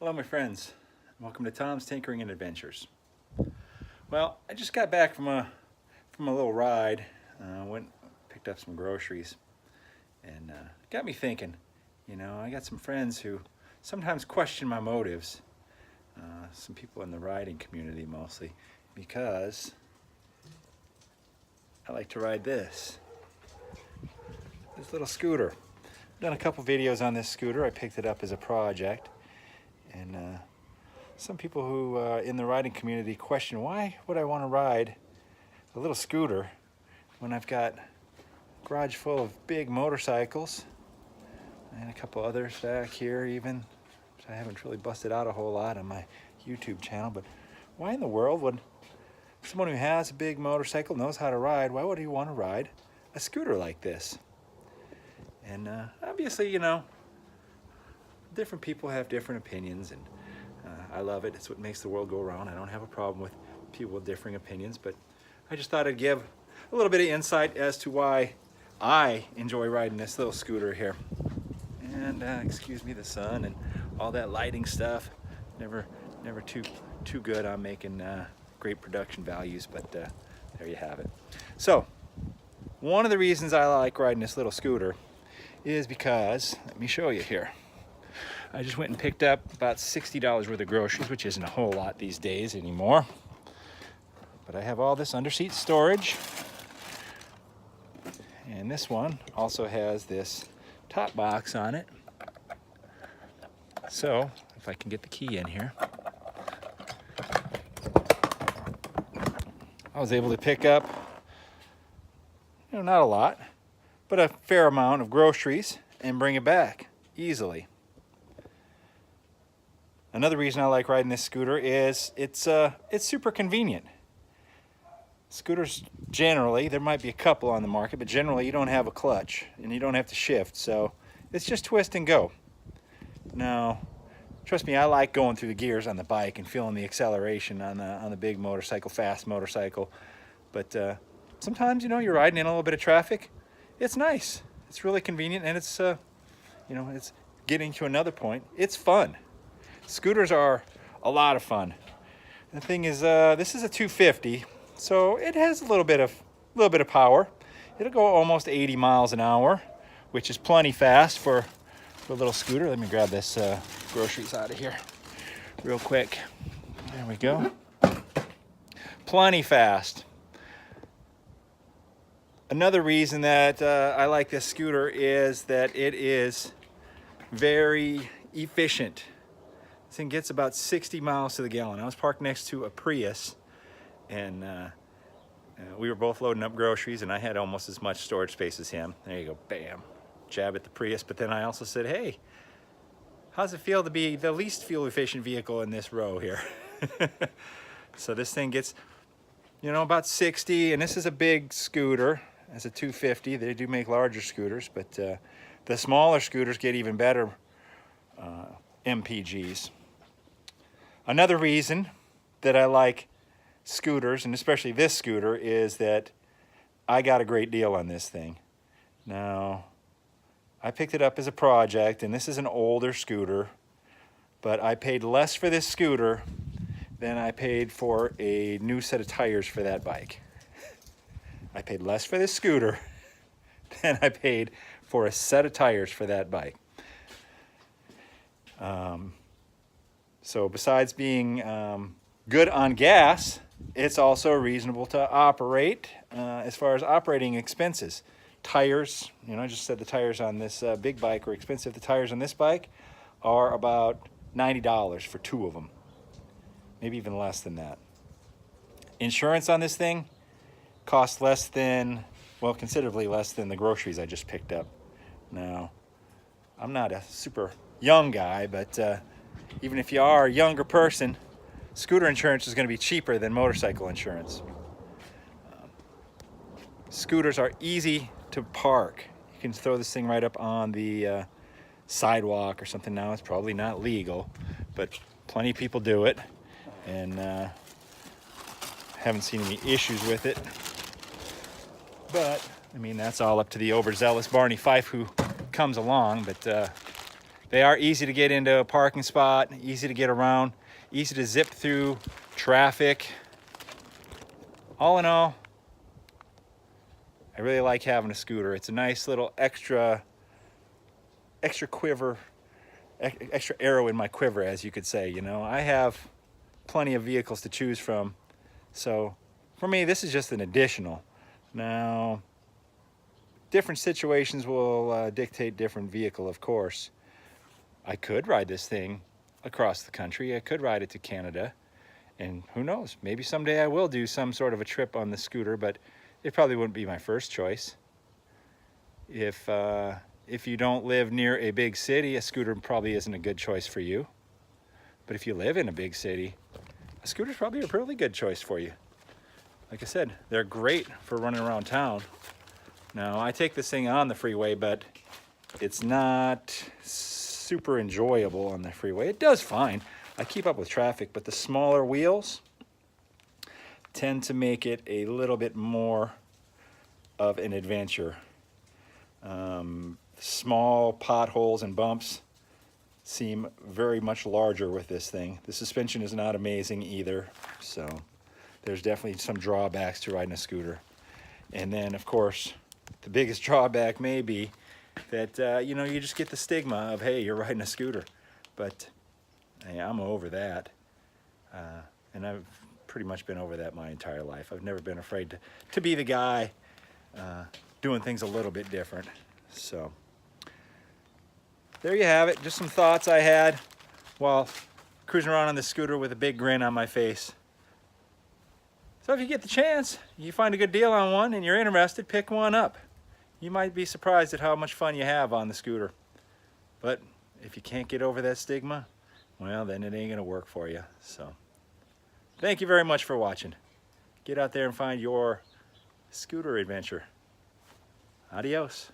Hello my friends, welcome to Tom's Tinkering and Adventures. Well, I just got back from a little ride. Picked up some groceries, and got me thinking. I got some friends who sometimes question my motives. Some people in the riding community mostly, because I like to ride this little scooter. I've done a couple videos on this scooter. I picked it up as a project. And some people who in the riding community question, why would I want to ride a little scooter when I've got a garage full of big motorcycles and a couple others back here even, which I haven't really busted out a whole lot on my YouTube channel. But why in the world would someone who has a big motorcycle, knows how to ride, why would he want to ride a scooter like this? And obviously, different people have different opinions, and I love it. It's what makes the world go around. I don't have a problem with people with differing opinions, but I just thought I'd give a little bit of insight as to why I enjoy riding this little scooter here. And excuse me, the sun and all that lighting stuff, never too good on making great production values, but there you have it. So one of the reasons I like riding this little scooter is because, let me show you here. I just went and picked up about $60 worth of groceries, which isn't a whole lot these days anymore. But I have all this under-seat storage. And this one also has this top box on it. So, if I can get the key in here. I was able to pick up, not a lot, but a fair amount of groceries and bring it back easily. Another reason I like riding this scooter is it's super convenient. Scooters generally, there might be a couple on the market, but generally you don't have a clutch and you don't have to shift, so it's just twist and go. Now, trust me, I like going through the gears on the bike and feeling the acceleration on the big motorcycle, fast motorcycle. But sometimes, you're riding in a little bit of traffic. It's nice. It's really convenient, and it's it's getting to another point. It's fun. Scooters are a lot of fun. The thing is, this is a 250, so it has a little bit of power. It'll go almost 80 miles an hour, which is plenty fast for a little scooter. Let me grab this groceries out of here real quick. There we go. Plenty fast. Another reason that I like this scooter is that it is very efficient. This thing gets about 60 miles to the gallon. I was parked next to a Prius, and we were both loading up groceries, and I had almost as much storage space as him. There you go, bam, jab at the Prius. But then I also said, hey, how's it feel to be the least fuel efficient vehicle in this row here? So this thing gets, about 60, and this is a big scooter. As a 250, they do make larger scooters, but the smaller scooters get even better MPGs. Another reason that I like scooters, and especially this scooter, is that I got a great deal on this thing. Now, I picked it up as a project, and this is an older scooter, but I paid less for this scooter than I paid for a new set of tires for that bike. I paid less for this scooter than I paid for a set of tires for that bike. So besides being good on gas, it's also reasonable to operate as far as operating expenses. Tires, I just said the tires on this big bike are expensive. The tires on this bike are about $90 for two of them, maybe even less than that. Insurance on this thing costs less than, well, considerably less than the groceries I just picked up. Now, I'm not a super young guy, but even if you are a younger person, scooter insurance is going to be cheaper than motorcycle insurance. Scooters are easy to park. You can throw this thing right up on the sidewalk or something. Now it's probably not legal, but plenty of people do it, and haven't seen any issues with it. But, that's all up to the overzealous Barney Fife who comes along, but They are easy to get into a parking spot, easy to get around, easy to zip through traffic. All in all, I really like having a scooter. It's a nice little extra quiver, extra arrow in my quiver, as you could say. You know, I have plenty of vehicles to choose from, so for me this is just an additional. Now, different situations will dictate different vehicle, of course. I could ride this thing across the country. I could ride it to Canada, and who knows, maybe someday I will do some sort of a trip on the scooter, but it probably wouldn't be my first choice. If you don't live near a big city, a scooter probably isn't a good choice for you. But if you live in a big city, a scooter's probably a really good choice for you. Like I said, they're great for running around town. Now, I take this thing on the freeway, but it's not super enjoyable on the freeway. It does fine. I keep up with traffic, but the smaller wheels tend to make it a little bit more of an adventure. Small potholes and bumps seem very much larger with this thing. The suspension is not amazing either, so there's definitely some drawbacks to riding a scooter. And then, of course, the biggest drawback may be that you know, you just get the stigma of, hey, you're riding a scooter. But hey, I'm over that, and I've pretty much been over that my entire life. I've never been afraid to be the guy doing things a little bit different. So there you have it, just some thoughts I had while cruising around on the scooter with a big grin on my face. So if you get the chance, you find a good deal on one and you're interested, pick one up. You might be surprised at how much fun you have on the scooter. But if you can't get over that stigma, well, then it ain't gonna work for you. So thank you very much for watching. Get out there and find your scooter adventure. Adios.